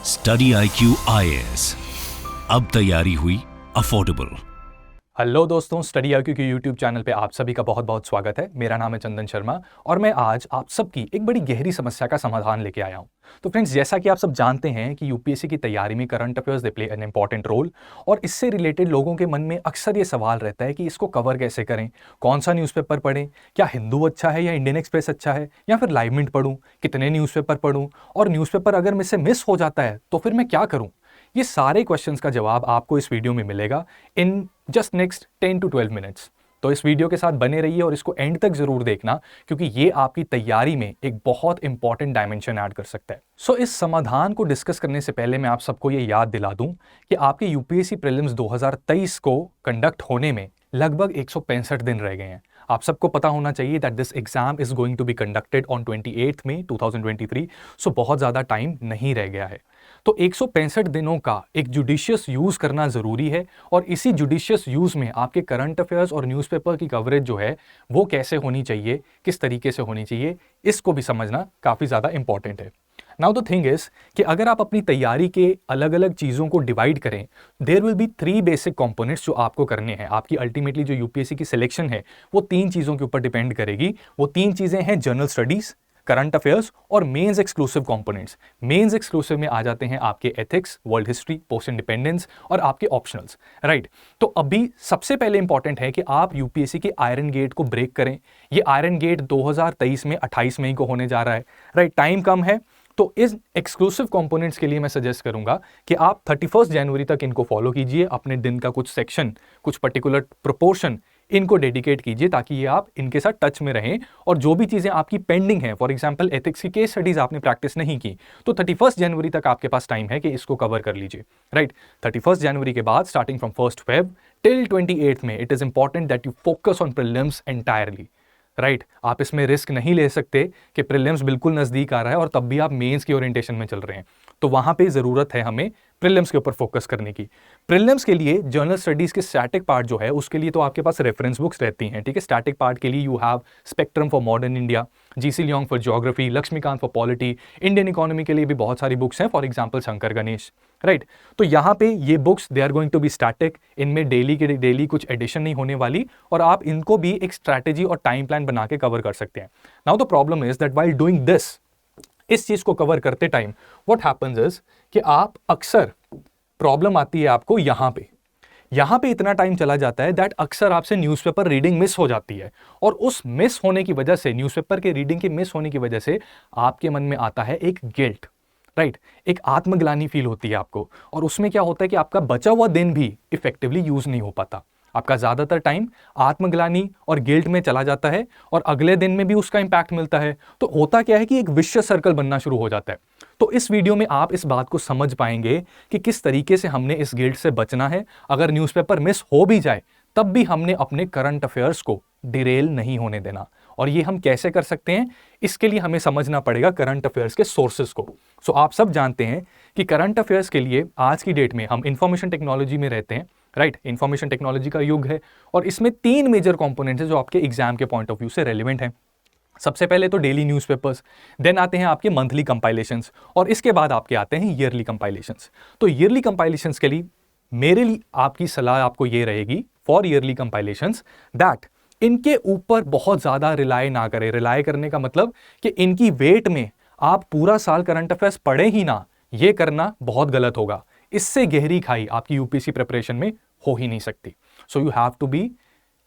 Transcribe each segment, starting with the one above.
Study IQ IAS, अब तैयारी हुई अफोर्डेबल। हेलो दोस्तों, स्टडी IQ के यूट्यूब चैनल पे आप सभी का बहुत बहुत स्वागत है। मेरा नाम है चंदन शर्मा और मैं आज आप सबकी एक बड़ी गहरी समस्या का समाधान लेके आया हूँ। तो फ्रेंड्स, जैसा कि आप सब जानते हैं कि यूपीएससी की तैयारी में current affairs they play an important role और इससे रिलेटेड लोगों के मन में अक्सर ये सवाल रहता है कि इसको कवर कैसे करें, कौन सा न्यूज़पेपर पढ़ें, क्या हिंदू अच्छा है या इंडियन एक्सप्रेस अच्छा है या फिर लाइव मिंट पढ़ूँ, कितने न्यूज़पेपर पढ़ूँ और न्यूज़पेपर अगर मुझसे मिस हो जाता है तो फिर मैं क्या करूँ। ये सारे क्वेश्चंस का जवाब आपको इस वीडियो में मिलेगा in just next 10 to 12 minutes. तो इस वीडियो के साथ बने रहिए और इसको एंड तक जरूर देखना, क्योंकि ये आपकी तैयारी में एक बहुत इंपॉर्टेंट डायमेंशन ऐड कर सकता है। सो इस समाधान को डिस्कस करने से पहले मैं आप सबको ये याद दिला दूं कि आपके यूपीएससी प्रीलिम्स 2023 को कंडक्ट होने में लगभग 165 दिन रह गए हैं। आप सबको पता होना चाहिए that this exam is going to be conducted on 28 May 2023। So बहुत ज़्यादा टाइम नहीं रह गया है। तो 165 दिनों का एक जुडिशियस यूज़ करना ज़रूरी है और इसी जुडिशियस यूज़ में आपके करंट अफेयर्स और न्यूज़पेपर की कवरेज जो है वो कैसे होनी चाहिए, किस तरीके से होनी चाहिए, इसको भी समझना काफ़ी ज़्यादा इंपॉर्टेंट है। नाउ द थिंग इज कि अगर आप अपनी तैयारी के अलग अलग चीज़ों को डिवाइड करें, there will be 3 basic components जो आपको करने हैं। आपकी अल्टीमेटली जो यूपीएससी की सिलेक्शन है वो 3 चीज़ों के ऊपर डिपेंड करेगी। वो 3 चीज़ें हैं जनरल स्टडीज़, करंट अफेयर्स और mains exclusive components. Mains exclusive में आ जाते हैं आपके ethics, world history, post independence और आपके ऑप्शनल्स, राइट। तो अभी सबसे पहले इंपॉर्टेंट है कि आप यूपीएससी के आयरन गेट को ब्रेक करें। ये आयरन गेट 2023 में 28 मई को होने जा रहा है, राइट। टाइम कम है, तो इस एक्सक्लूसिव कंपोनेंट्स के लिए मैं सजेस्ट करूंगा कि आप 31 जनवरी तक इनको फॉलो कीजिए। अपने दिन का कुछ सेक्शन, कुछ पर्टिकुलर प्रोपोर्शन इनको डेडिकेट कीजिए ताकि ये आप इनके साथ टच में रहें। और जो भी चीज़ें आपकी पेंडिंग हैं, फॉर एग्जांपल एथिक्स की केस स्टडीज आपने प्रैक्टिस नहीं की, तो 31 जनवरी तक आपके पास टाइम है कि इसको कवर कर लीजिए, राइट। 31 जनवरी के बाद स्टार्टिंग फ्रॉम 1 Feb टिल 28 में it is important that you focus on prelims entirely, right. आप इसमें रिस्क नहीं ले सकते कि प्रीलिम्स बिल्कुल नज़दीक आ रहा है और तब भी आप मेंस की ओरिएंटेशन में चल रहे हैं। तो वहाँ पे ज़रूरत है हमें प्रीलिम्स के ऊपर फोकस करने की। प्रीलिम्स के लिए जनरल स्टडीज़ के स्टैटिक पार्ट जो है उसके लिए तो आपके पास रेफरेंस बुक्स रहती हैं, ठीक है। स्टैटिक पार्ट के लिए you have spectrum for modern India, GC Leong for geography, Laxmikanth for polity. Indian economy के लिए भी बहुत सारी बुक्स हैं, for example Shankar Ganesh, right. तो यहाँ पे ये books they are going to be static. इनमें डेली के डेली कुछ एडिशन नहीं होने वाली और आप इनको भी एक स्ट्रैटेजी और टाइम प्लान बना के कवर कर सकते हैं। Now the problem is that while doing this, इस चीज को कवर करते टाइम व्हाट हैपेंस इज कि आप अक्सर प्रॉब्लम आती है आपको यहाँ पे इतना टाइम चला जाता है दैट अक्सर आपसे न्यूज़पेपर रीडिंग मिस हो जाती है। और उस मिस होने की वजह से, न्यूज़पेपर के रीडिंग के मिस होने की वजह से आपके मन में आता है एक गिल्ट, राइट। एक आत्मग्लानि फील होती है आपको और उसमें क्या होता है कि आपका बचा हुआ दिन भी इफेक्टिवली यूज नहीं हो पाता। आपका ज़्यादातर टाइम आत्मग्लानि और गिल्ट में चला जाता है और अगले दिन में भी उसका इंपैक्ट मिलता है। तो होता क्या है कि एक विशियस सर्कल बनना शुरू हो जाता है। तो इस वीडियो में आप इस बात को समझ पाएंगे कि किस तरीके से हमने इस गिल्ट से बचना है। अगर न्यूज़पेपर मिस हो भी जाए तब भी हमने अपने करंट अफेयर्स को डिरेल नहीं होने देना। और ये हम कैसे कर सकते हैं, इसके लिए हमें समझना पड़ेगा करंट अफेयर्स के सोर्सेज को। सो आप सब जानते हैं कि करंट अफेयर्स के लिए आज की डेट में हम इंफॉर्मेशन टेक्नोलॉजी में रहते हैं, राइट। इंफॉर्मेशन टेक्नोलॉजी का युग है और इसमें 3 मेजर कंपोनेंट्स हैं जो आपके एग्जाम के पॉइंट ऑफ व्यू से रेलिवेंट हैं। सबसे पहले तो डेली न्यूज़पेपर्स, देन आते हैं आपके मंथली कंपाइलेशंस और इसके बाद आपके आते हैं ईयरली कंपाइलेशंस। तो ईयरली कंपाइलेशंस के लिए मेरे लिए आपकी सलाह आपको ये रहेगी फॉर ईयरली कंपाइलेशंस दैट इनके ऊपर बहुत ज़्यादा रिलाय ना करें। रिलाय करने का मतलब कि इनकी वेट में आप पूरा साल करंट अफेयर्स पढ़े ही ना, ये करना बहुत गलत होगा। इससे गहरी खाई आपकी यूपीएससी प्रिपरेशन में हो ही नहीं सकती। So you have to be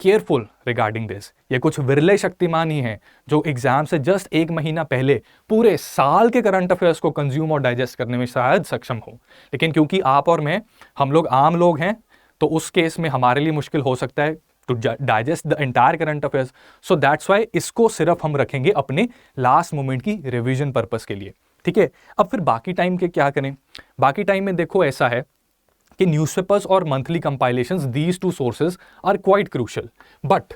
careful regarding this. ये कुछ विरले शक्तिमान ही हैं जो एग्जाम से जस्ट 1 महीना पहले पूरे साल के करंट अफेयर्स को कंज्यूम और डाइजेस्ट करने में शायद सक्षम हो। लेकिन क्योंकि आप और मैं, हम लोग आम लोग हैं, तो उस केस में हमारे लिए मुश्किल हो सकता है to digest the entire current affairs. So that's why इसको सिर्फ हम रखेंगे अपने लास्ट मोमेंट की रिविजन पर्पस के लिए, ठीक है। अब फिर बाकी टाइम के क्या करें? बाकी टाइम में देखो ऐसा है कि न्यूज़पेपर्स और monthly compilations, these 2 sources are quite crucial, but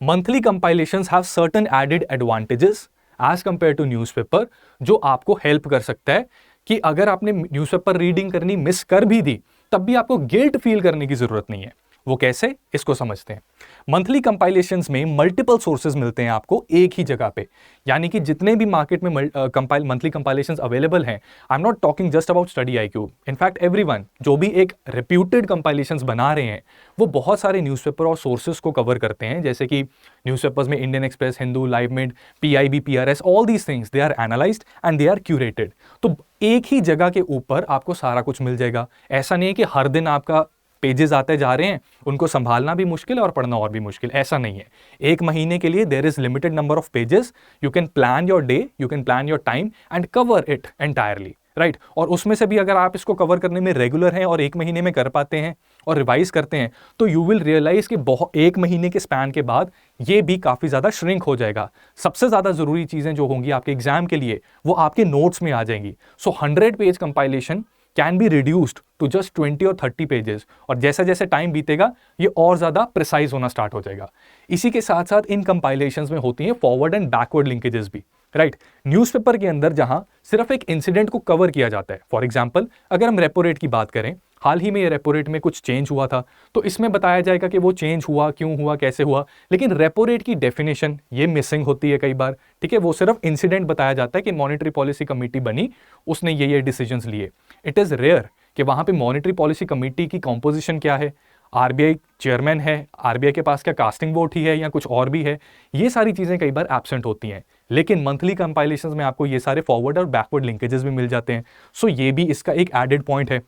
monthly compilations have certain added advantages as compare to newspaper, जो आपको हेल्प कर सकता है कि अगर आपने न्यूज़पेपर रीडिंग करनी मिस कर भी दी तब भी आपको गिल्ट फील करने की जरूरत नहीं है। वो कैसे, इसको समझते हैं। मंथली कंपाइलेशंस में मल्टीपल सोर्सेज मिलते हैं आपको एक ही जगह पे, यानी कि जितने भी मार्केट में मंथली कंपाइलेशंस अवेलेबल हैं, I am not talking just about study IQ, in fact everyone जो भी एक रेप्यूटेड कंपाइलेशंस बना रहे हैं वो बहुत सारे न्यूज़पेपर और सोर्सेज को कवर करते हैं, जैसे कि न्यूज़पेपर्स में Indian Express, Hindu, live mint, PIB, PRS, all these things they are analysed and they are curated. तो एक ही जगह के ऊपर आपको सारा कुछ मिल जाएगा। ऐसा नहीं है कि हर दिन आपका पेजेस आते जा रहे हैं, उनको संभालना भी मुश्किल है और पढ़ना और भी मुश्किल, ऐसा नहीं है। एक महीने के लिए there is limited number of pages, you can plan your day, you can plan your time and cover it entirely, right. और उसमें से भी अगर आप इसको कवर करने में रेगुलर हैं और एक महीने में कर पाते हैं और रिवाइज करते हैं, तो यू विल रियलाइज कि एक महीने के स्पैन के बाद ये भी काफ़ी ज़्यादा श्रिंक हो जाएगा। सबसे ज़्यादा ज़रूरी चीज़ें जो होंगी आपके एग्जाम के लिए वो आपके नोट्स में आ जाएंगी। So 100 page compilation can be reduced to just 20 और 30 पेजेस, और जैसे जैसे टाइम बीतेगा ये और ज़्यादा प्रिसाइज होना स्टार्ट हो जाएगा। इसी के साथ साथ इन कंपाइलेशंस में होती हैं फॉरवर्ड एंड बैकवर्ड लिंकेजेस भी, राइट। न्यूज़पेपर के अंदर जहां सिर्फ एक इंसिडेंट को कवर किया जाता है, फॉर एग्जांपल अगर हम रेपो रेट की बात करें, हाल ही में ये रेपो रेट में कुछ चेंज हुआ था, तो इसमें बताया जाएगा कि वो चेंज हुआ, क्यों हुआ, कैसे हुआ, लेकिन रेपो रेट की डेफिनेशन ये मिसिंग होती है कई बार, ठीक है। वो सिर्फ इंसिडेंट बताया जाता है कि मॉनेटरी पॉलिसी कमेटी बनी, उसने ये डिसीजंस लिए। इट इज़ रेयर कि वहाँ पे मॉनेटरी पॉलिसी कमेटी की कॉम्पोजिशन क्या है, RBI चेयरमैन है, RBI के पास क्या कास्टिंग वोट ही है या कुछ और भी है, ये सारी चीज़ें कई बार एब्सेंट होती हैं। लेकिन मंथली कंपाइलेशंस में आपको ये सारे फॉरवर्ड और बैकवर्ड लिंकेजेस भी मिल जाते हैं। सो ये भी इसका एक एडेड पॉइंट है,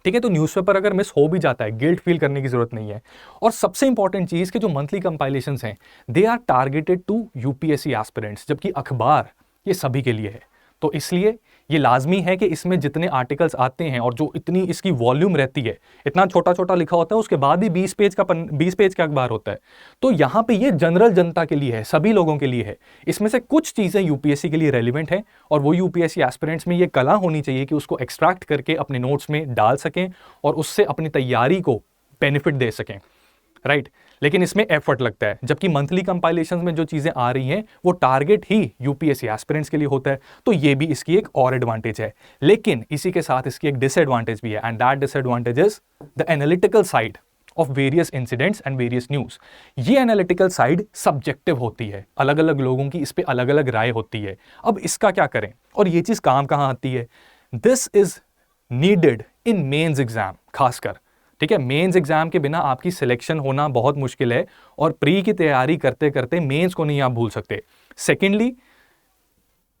ठीक है। तो न्यूज़पेपर अगर मिस हो भी जाता है, गिल्ट फील करने की जरूरत नहीं है। और सबसे इंपॉर्टेंट चीज़ कि जो मंथली कंपाइलेशंस हैं they are targeted to UPSC aspirants, जबकि अखबार ये सभी के लिए है। तो इसलिए ये लाजमी है कि इसमें जितने आर्टिकल्स आते हैं और जो इतनी इसकी वॉल्यूम रहती है, इतना छोटा छोटा लिखा होता है, उसके बाद भी 20 पेज का अखबार होता है। तो यहाँ पे ये जनरल जनता के लिए है, सभी लोगों के लिए है। इसमें से कुछ चीज़ें UPSC के लिए रेलिवेंट है और वो UPSC एस्पिरेंट्स में ये कला होनी चाहिए कि उसको एक्सट्रैक्ट करके अपने नोट्स में डाल सकें और उससे अपनी तैयारी को बेनिफिट दे सकें, राइट। लेकिन इसमें एफर्ट लगता है, जबकि मंथली कंपाइलेशंस में जो चीजें आ रही हैं वो टारगेट ही UPSC एस्पिरेंट्स के लिए होता है। तो ये भी इसकी एक और एडवांटेज है। लेकिन इसी के साथ इसकी एक डिसएडवांटेज भी है, and that disadvantage is the analytical side of various incidents and various news. ये एनालिटिकल साइड सब्जेक्टिव होती है, अलग अलग लोगों की इस पे अलग अलग राय होती है। अब इसका क्या करें और ये चीज काम कहां आती है? This is needed in mains exam खासकर, ठीक है। मेंस एग्जाम के बिना आपकी सिलेक्शन होना बहुत मुश्किल है और प्री की तैयारी करते करते मेंस को नहीं आप भूल सकते। सेकेंडली,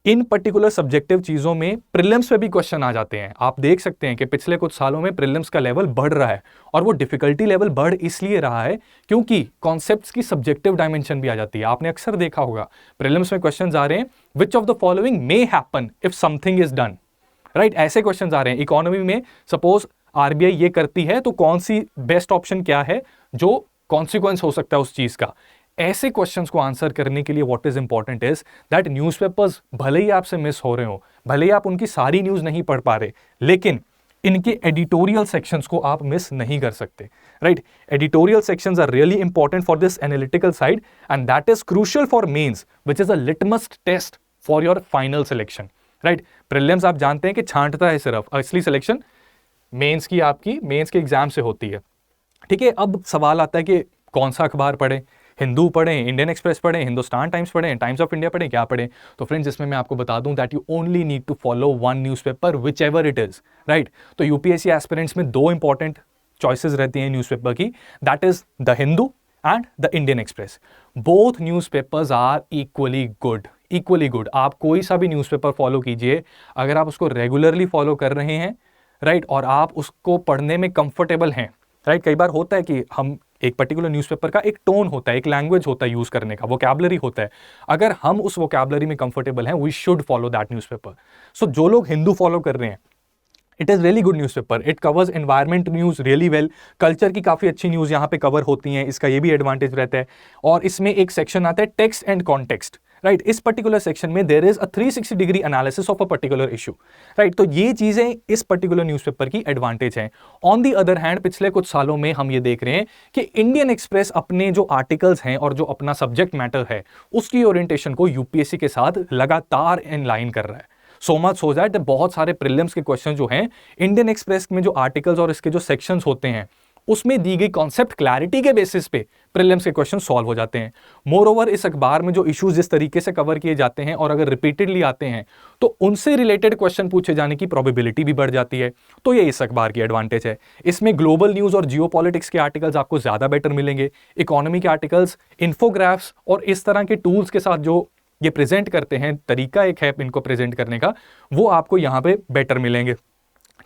इन पर्टिकुलर सब्जेक्टिव चीजों में प्रीलिम्स पे भी क्वेश्चन आ जाते हैं। आप देख सकते हैं कि पिछले कुछ सालों में प्रीलिम्स का लेवल बढ़ रहा है, और वो डिफिकल्टी लेवल बढ़ इसलिए रहा है क्योंकि कॉन्सेप्ट्स की सब्जेक्टिव डायमेंशन भी आ जाती है। आपने अक्सर देखा होगा प्रीलिम्स में क्वेश्चन आ रहे हैं, which of the following may happen if something is done, right. ऐसे क्वेश्चन आ रहे हैं। इकोनॉमी में सपोज RBI ये करती है तो कौन सी बेस्ट ऑप्शन क्या है जो कॉन्सिक्वेंस हो सकता है उस चीज का। ऐसे क्वेश्चंस को आंसर करने के लिए what is important is that newspapers भले ही आपसे मिस हो रहे हो, भले ही आप उनकी सारी न्यूज नहीं पढ़ पा रहे, लेकिन इनके एडिटोरियल सेक्शंस को आप मिस नहीं कर सकते, right. Editorial sections are really important for this analytical side and that is crucial for mains which is a litmus test for your final selection, right. Prelims आप जानते हैं कि छांटता है सिर्फ, असली सिलेक्शन मेंस की आपकी मेंस के एग्जाम से होती है, ठीक है। अब सवाल आता है कि कौन सा अखबार पढ़ें, हिंदू पढ़ें, इंडियन एक्सप्रेस पढ़ें, हिंदुस्तान टाइम्स पढ़ें, टाइम्स ऑफ इंडिया पढ़ें, क्या पढ़ें? तो फ्रेंड्स इसमें मैं आपको बता दूं that you only need to follow one newspaper whichever it is, right. तो UPSC एस्पिरेंट्स में दो इंपॉर्टेंट चॉइसेस रहती हैं न्यूज़पेपर की, that is the Hindu and the Indian Express. Both newspapers are equally good. आप कोई सा भी न्यूज़पेपर फॉलो कीजिए, अगर आप उसको रेगुलरली फॉलो कर रहे हैं, राइट, और आप उसको पढ़ने में कंफर्टेबल हैं, राइट। कई बार होता है कि हम एक पर्टिकुलर न्यूज़पेपर का एक टोन होता है, एक लैंग्वेज होता है यूज करने का, वोकैबुलरी होता है। अगर हम उस वोकैबुलरी में कंफर्टेबल हैं, we should follow that newspaper. So जो लोग हिंदू फॉलो कर रहे हैं, it is really good newspaper, it covers environment news really well, culture की काफ़ी अच्छी न्यूज़ यहाँ पे कवर होती हैं, इसका ये भी एडवांटेज रहता है। और इसमें एक सेक्शन आता है टेक्स्ट एंड कॉन्टेक्स्ट, राइट। इस पर्टिकुलर सेक्शन में there is a 360 degree analysis of a particular issue, right. तो ये चीजें इस पर्टिकुलर न्यूज़पेपर की एडवांटेज हैं। ऑन दी अदर हैंड पिछले कुछ सालों में हम ये देख रहे हैं कि इंडियन एक्सप्रेस अपने जो आर्टिकल्स हैं और जो अपना सब्जेक्ट मैटर है उसकी ओरिएंटेशन को UPSC के साथ लगातार इन लाइन कर रहा है। सो मच हो दैट बहुत सारे प्रीलिम्स के क्वेश्चन जो हैं इंडियन एक्सप्रेस में जो आर्टिकल्स और इसके जो सेक्शंस होते हैं उसमें दी गई कॉन्सेप्ट क्लैरिटी के बेसिस पे प्रीलिम्स के क्वेश्चन सॉल्व हो जाते हैं। मोर ओवर इस अखबार में जो इश्यूज जिस तरीके से कवर किए जाते हैं और अगर रिपीटेडली आते हैं तो उनसे रिलेटेड क्वेश्चन पूछे जाने की प्रोबेबिलिटी भी बढ़ जाती है। तो ये इस अखबार की एडवांटेज है। इसमें ग्लोबल न्यूज और जियोपॉलिटिक्स के आर्टिकल्स आपको ज्यादा बेटर मिलेंगे, इकोनॉमी के आर्टिकल्स, इन्फोग्राफ्स और इस तरह के टूल्स के साथ जो ये प्रेजेंट करते हैं, तरीका एक है इनको प्रेजेंट करने का, वो आपको यहाँ पे बेटर मिलेंगे।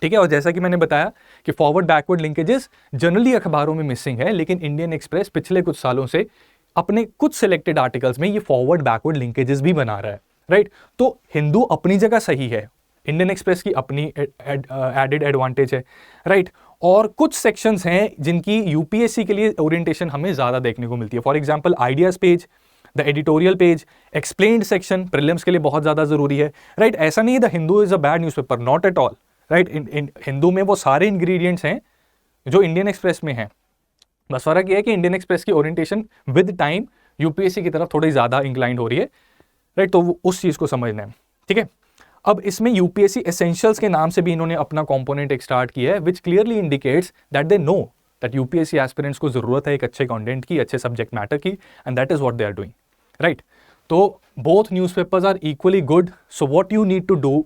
ठीक है, और जैसा कि मैंने बताया कि फॉरवर्ड बैकवर्ड लिंकेजेस जनरली अखबारों में मिसिंग है, लेकिन इंडियन एक्सप्रेस पिछले कुछ सालों से अपने कुछ सिलेक्टेड आर्टिकल्स में ये फॉरवर्ड बैकवर्ड लिंकेजेस भी बना रहा है, राइट। तो हिंदू अपनी जगह सही है, इंडियन एक्सप्रेस की अपनी एडेड एडवांटेज है, राइट। और कुछ सेक्शंस हैं जिनकी यूपीएससी के लिए ओरिएंटेशन हमें ज्यादा देखने को मिलती है। For example ideas page, the editorial page, explained section prelims के लिए बहुत ज्यादा जरूरी है, राइट। ऐसा नहीं है the Hindu is a bad newspaper, not at all, right. Hindu में वो सारे इंग्रेडिएंट्स हैं जो इंडियन एक्सप्रेस में हैं, बस फर्क ये है कि इंडियन एक्सप्रेस की ओरिएंटेशन विद टाइम यूपीएससी की तरफ थोड़ी ज्यादा इंक्लाइंड हो रही है, राइट। तो उस चीज को समझना है, ठीक है। अब इसमें यूपीएससी एसेंशियल्स के नाम से भी इन्होंने अपना कंपोनेंट एक स्टार्ट किया है, which clearly indicates that they know that UPSC aspirants को जरूरत है एक अच्छे कंटेंट की, अच्छे सब्जेक्ट मैटर की, and that is what they are doing, right. तो both newspapers are equally good, so what you need to do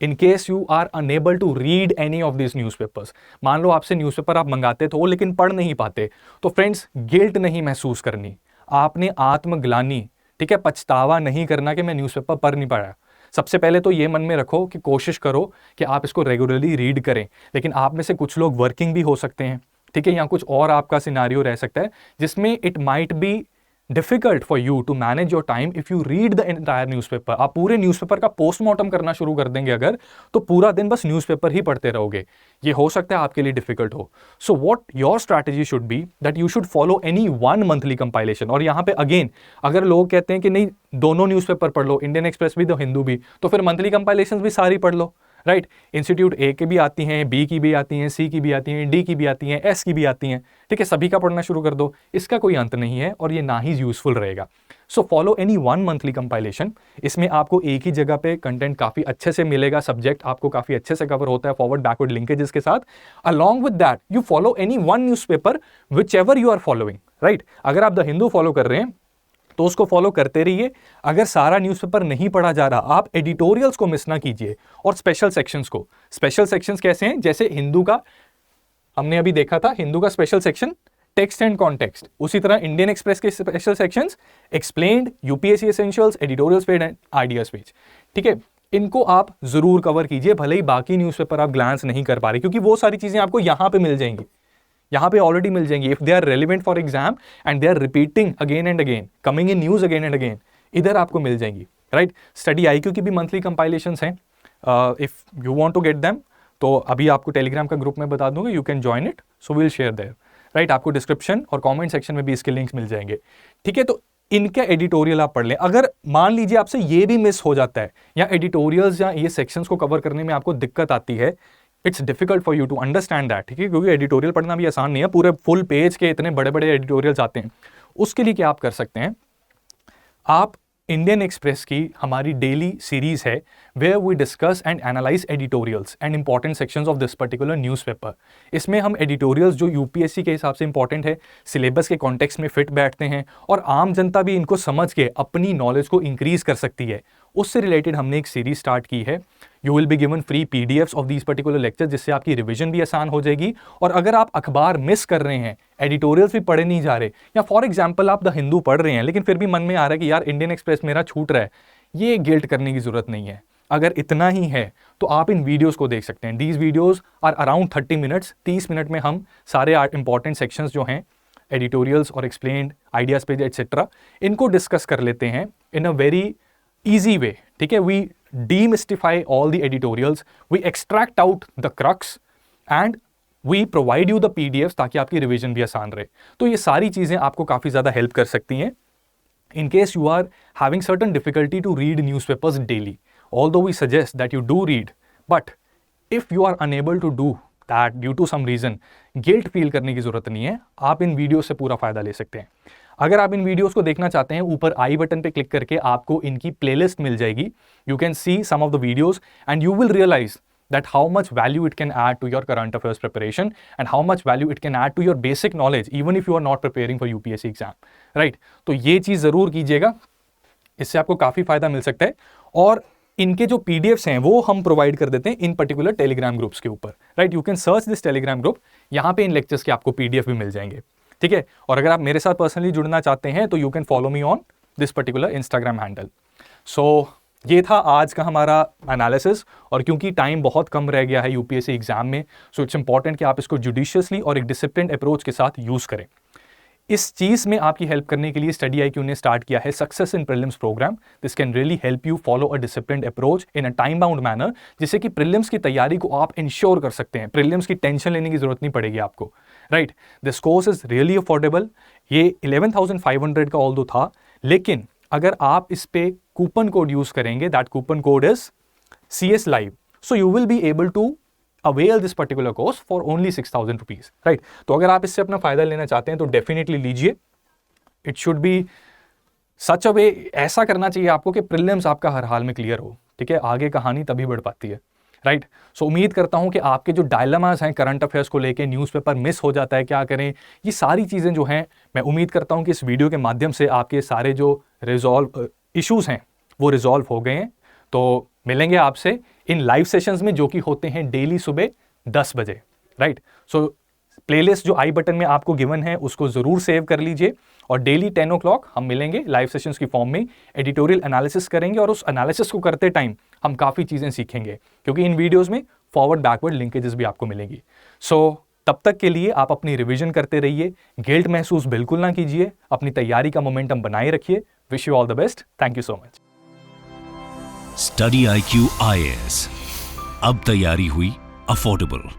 in case you are unable to read any of these newspapers, मान लो आपसे newspaper आप मंगाते तो लेकिन पढ़ नहीं पाते, तो फ्रेंड्स गिल्ट नहीं महसूस करनी, आपने आत्मग्लानि, ठीक है, पछतावा नहीं करना कि मैं न्यूज़पेपर पढ़ नहीं पाया। सबसे पहले तो ये मन में रखो कि कोशिश करो कि आप इसको रेगुलरली रीड करें। लेकिन आप में से कुछ लोग वर्किंग भी हो सकते हैं, ठीक है, या कुछ और आपका सिनारियो रह सकता है जिसमें it might be difficult for you to manage your time if you read the entire newspaper. आप पूरे न्यूज़पेपर का पोस्टमार्टम करना शुरू कर देंगे अगर, तो पूरा दिन बस न्यूज़पेपर ही पढ़ते रहोगे, ये हो सकता है आपके लिए डिफिकल्ट हो। So what your strategy should be that you should follow any one monthly compilation. और यहाँ पे अगेन अगर लोग कहते हैं कि नहीं दोनों न्यूज़पेपर पढ़ लो, इंडियन एक्सप्रेस भी तो हिंदू भी, तो फिर मंथली कंपाइलेशन भी सारी पढ़ लो, राइट। इंस्टीट्यूट ए की भी आती हैं, बी की भी आती हैं, सी की भी आती हैं, डी की भी आती हैं, एस की भी आती हैं, ठीक है, सभी का पढ़ना शुरू कर दो, इसका कोई अंत नहीं है और ये ना ही यूजफुल रहेगा। So follow any one monthly compilation, इसमें आपको एक ही जगह पे कंटेंट काफी अच्छे से मिलेगा, सब्जेक्ट आपको काफी अच्छे से कवर होता है फॉरवर्ड बैकवर्ड लिंकेजेस के साथ। Along with that you follow any one newspaper whichever you are following, right. अगर आप द हिंदू फॉलो कर रहे हैं तो उसको फॉलो करते रहिए। अगर सारा न्यूज़पेपर नहीं पढ़ा जा रहा, आप एडिटोरियल्स को मिस ना कीजिए और स्पेशल सेक्शंस को। स्पेशल सेक्शंस कैसे हैं, जैसे हिंदू का हमने अभी देखा था, हिंदू का special section text and context, उसी तरह इंडियन एक्सप्रेस के special sections explained, UPSC essentials, editorials page and ideas page, ठीक है, इनको आप जरूर कवर कीजिए। भले ही बाकी न्यूज़पेपर आप ग्लांस नहीं कर पा रहे, क्योंकि वो सारी चीजें आपको यहां पे मिल जाएंगी, यहाँ पे ऑलरेडी मिल जाएंगी। If they are relevant for exam and they are repeating again and again, coming in news again and again, इधर आपको मिल जाएंगी, राइट। स्टडी आईक्यू की भी मंथली कंपाइलेशंस हैं, if you want to get them तो अभी आपको टेलीग्राम का ग्रुप में बता दूंगा, you can join it, so will share there, right. आपको डिस्क्रिप्शन और कमेंट सेक्शन में भी इसके लिंक्स मिल जाएंगे, ठीक है। तो इनके एडिटोरियल आप पढ़ लें। अगर मान लीजिए आपसे ये भी मिस हो जाता है या एडिटोरियल्स या ये सेक्शंस को कवर करने में आपको दिक्कत आती है, it's difficult for you to understand that, ठीक है, क्योंकि एडिटोरियल पढ़ना भी आसान नहीं है, पूरे फुल पेज के इतने बड़े बड़े एडिटोरियल्स आते हैं। उसके लिए क्या आप कर सकते हैं, आप इंडियन एक्सप्रेस की हमारी डेली सीरीज है where we discuss and analyse editorials and important sections of this particular newspaper. इसमें हम एडिटोरियल्स जो यूपीएससी के हिसाब से इंपॉर्टेंट है, सिलेबस के कॉन्टेक्स्ट में फिट बैठते हैं और आम जनता भी इनको समझ के अपनी नॉलेज को इंक्रीज कर सकती है, उससे रिलेटेड हमने एक सीरीज स्टार्ट की है। You will be given free PDFs of these particular lectures, जिससे आपकी रिवीजन भी आसान हो जाएगी। और अगर आप अखबार मिस कर रहे हैं, एडिटोरियल्स भी पढ़े नहीं जा रहे, या फॉर एग्जाम्पल आप द हिंदू पढ़ रहे हैं लेकिन फिर भी मन में आ रहा है कि यार इंडियन एक्सप्रेस मेरा छूट रहा है, ये गिल्ट करने की जरूरत नहीं है। अगर इतना ही है तो आप इन वीडियोस को देख सकते हैं। These videos are around 30 minutes, 30 minute में हम सारे इंपॉर्टेंट सेक्शंस जो हैं, एडिटोरियल्स और एक्सप्लेन्ड, आइडियाज पेज एटसेट्रा, इनको डिस्कस कर लेते हैं इन अ वेरी ईजी वे, ठीक है। We demystify all the editorials, we extract out the crux and we provide you the PDFs ताकि आपकी रिवीजन भी आसान रहे। तो ये सारी चीजें आपको काफी ज्यादा हेल्प कर सकती हैं in case you are having certain difficulty to read newspapers daily. Although we suggest that you do read, but if you are unable to do that due to some reason, guilt feel करने की जरूरत नहीं है, आप इन video से पूरा फायदा ले सकते हैं। अगर आप इन वीडियोस को देखना चाहते हैं, ऊपर आई बटन पे क्लिक करके आपको इनकी प्लेलिस्ट मिल जाएगी। You can see some of the videos and you will realise that how much value it can add to your current affairs preparation and how much value it can add to your basic knowledge even if you are not preparing for UPSC exam, right? तो ये चीज़ ज़रूर कीजिएगा, इससे आपको काफ़ी फायदा मिल सकता है। और इनके जो PDFs हैं वो हम प्रोवाइड कर देते हैं इन पर्टिकुलर टेलीग्राम ग्रुप्स के ऊपर, right? You can search this Telegram group, यहाँ पे इन लेक्चर्स के आपको PDF भी मिल जाएंगे, ठीक है? और अगर आप मेरे साथ पर्सनली जुड़ना चाहते हैं तो you can follow me on this particular Instagram handle. So ये था आज का हमारा एनालिसिस, और क्योंकि टाइम बहुत कम रह गया है यूपीएससी एग्जाम में, सो इट्स इंपॉर्टेंट कि आप इसको जुडिशियसली और एक डिसिप्लिन्ड अप्रोच के साथ यूज़ करें। इस चीज़ में आपकी हेल्प करने के लिए स्टडी IQ ने स्टार्ट किया है success in prelims programme. This can really help you follow a disciplined approach in a time bound manner, जिससे कि प्रीलिम्स की तैयारी को आप इंश्योर कर सकते हैं। प्रीलिम्स की टेंशन लेने की जरूरत नहीं पड़ेगी आपको, right? This course is really affordable. ये 11,500 का ऑल्दो था, लेकिन अगर आप इस पे कूपन कोड यूज करेंगे, that coupon code is CS Live, so you will be able to avail this particular course for only 6,000 rupees, right? तो अगर आप इससे अपना फायदा लेना चाहते हैं तो डेफिनेटली लीजिए। इट शुड बी सच अ वे, ऐसा करना चाहिए आपको कि प्रीलिम्स आपका हर हाल में क्लियर हो, ठीक है? आगे कहानी तभी बढ़ पाती है, राइट? सो उम्मीद करता हूं कि आपके जो डायलेमास हैं करंट अफेयर्स को लेके, न्यूज़पेपर मिस हो जाता है, क्या करें, ये सारी चीज़ें जो हैं, मैं उम्मीद करता हूं कि इस वीडियो के माध्यम से आपके सारे जो रिजॉल्व इश्यूज़ हैं वो रिजॉल्व हो गए हैं। तो मिलेंगे आपसे इन लाइव सेशंस में, जो कि होते हैं डेली सुबह 10 बजे, राइट? सो प्लेलिस्ट जो आई बटन में आपको गिवन है उसको ज़रूर सेव कर लीजिए, और डेली 10 o'clock हम मिलेंगे लाइव सेशंस की फॉर्म में, एडिटोरियल एनालिसिस करेंगे, और उस एनालिसिस को करते टाइम हम काफ़ी चीज़ें सीखेंगे, क्योंकि इन वीडियोज़ में फॉरवर्ड बैकवर्ड लिंकेजेस भी आपको मिलेंगी। सो तब तक के लिए आप अपनी रिवीजन करते रहिए, गिल्ट महसूस बिल्कुल ना कीजिए, अपनी तैयारी का मोमेंटम बनाए रखिए। Wish you all the best. Thank you so much. Study IQ IAS, अब तैयारी हुई अफोर्डेबल।